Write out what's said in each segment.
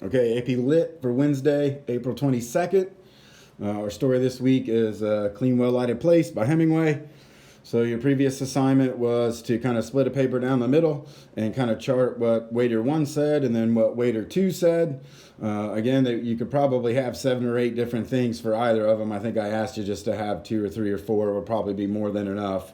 Okay, AP Lit for Wednesday, April 22nd. Our story this week is Clean, Well-Lighted Place by Hemingway. So your previous assignment was to kind of split a paper down the middle and kind of chart what waiter 1 said and then what waiter 2 said. Again, you could probably have 7 or 8 different things for either of them. I think I asked you just to have 2 or 3 or 4. It would probably be more than enough.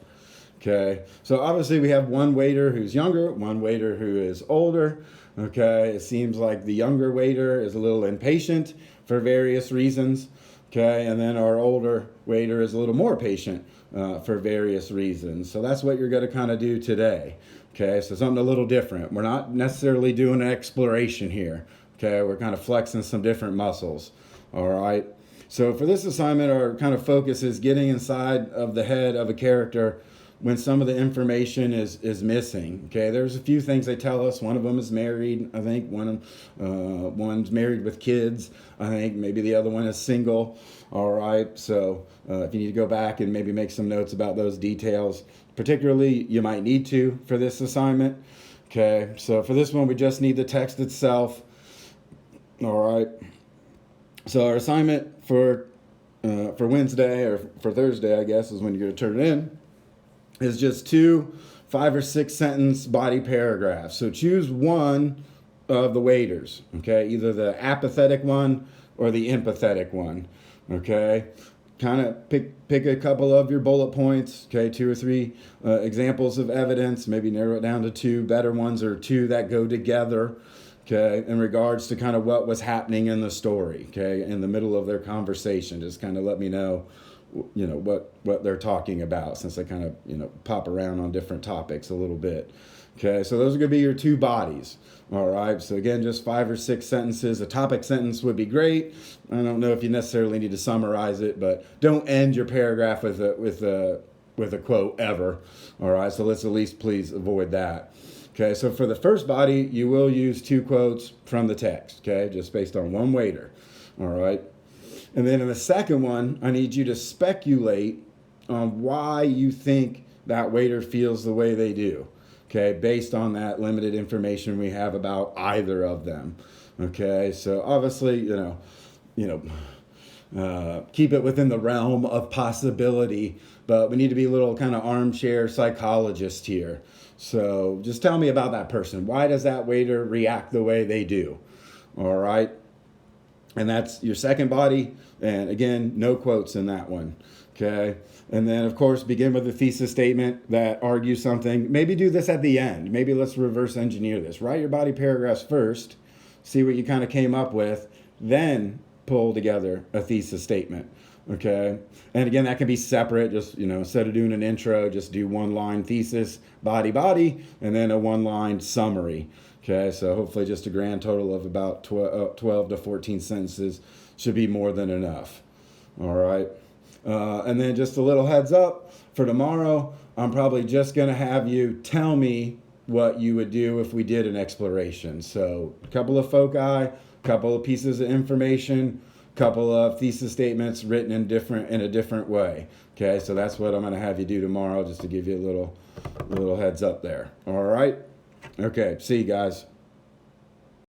Okay, so obviously we have one waiter who's younger, one waiter who is older. Okay, it seems like the younger waiter is a little impatient for various reasons. Okay, and then our older waiter is a little more patient for various reasons. So that's what you're going to kind of do today. Okay, so something a little different. We're not necessarily doing an exploration here. Okay, we're kind of flexing some different muscles. All right. So for this assignment, our kind of focus is getting inside of the head of a character when some of the information is missing. Okay, there's a few things they tell us. One of them is married, I think. One's married with kids, I think. Maybe the other one is single. All right, so if you need to go back and maybe make some notes about those details, particularly you might need to for this assignment. Okay, so for this one, we just need the text itself. All right, so our assignment for Wednesday, or for Thursday, I guess, is when you're going to turn it in, is just 2 5 or 6 sentence body paragraphs. So choose one of the waiters, okay? Either the apathetic one or the empathetic one, okay? Kind of pick a couple of your bullet points, okay? 2 or 3 examples of evidence, maybe narrow it down to 2 better ones or 2 that go together, okay? In regards to kind of what was happening in the story, okay? In the middle of their conversation, just kind of let me know what they're talking about, since they kind of pop around on different topics a little bit. Okay, so those are going to be your 2 bodies. All right, so again, just 5 or 6 sentences. A topic sentence would be great. I don't know if you necessarily need to summarize it, but don't end your paragraph with a quote ever. All right, so let's at least please avoid that. Okay, so for the first body, you will use 2 quotes from the text, okay, just based on one waiter. All right. And then in the second one, I need you to speculate on why you think that waiter feels the way they do, okay, based on that limited information we have about either of them. Okay, so obviously, keep it within the realm of possibility, but we need to be a little kind of armchair psychologist here. So just tell me about that person. Why does that waiter react the way they do? All right. And that's your second body. And again, no quotes in that one. Okay. And then, of course, begin with a thesis statement that argues something. Maybe do this at the end. Maybe let's reverse engineer this. Write your body paragraphs first. See what you kind of came up with. Then pull together a thesis statement. Okay. And again, that can be separate. Just, instead of doing an intro, just do 1-line thesis, body, and then a 1-line summary. Okay, so hopefully just a grand total of about 12 to 14 sentences should be more than enough. All right. And then just a little heads up for tomorrow, I'm probably just going to have you tell me what you would do if we did an exploration. So a couple of foci, a couple of pieces of information, a couple of thesis statements written in a different way. Okay, so that's what I'm going to have you do tomorrow, just to give you a little heads up there. All right. Okay, see you guys.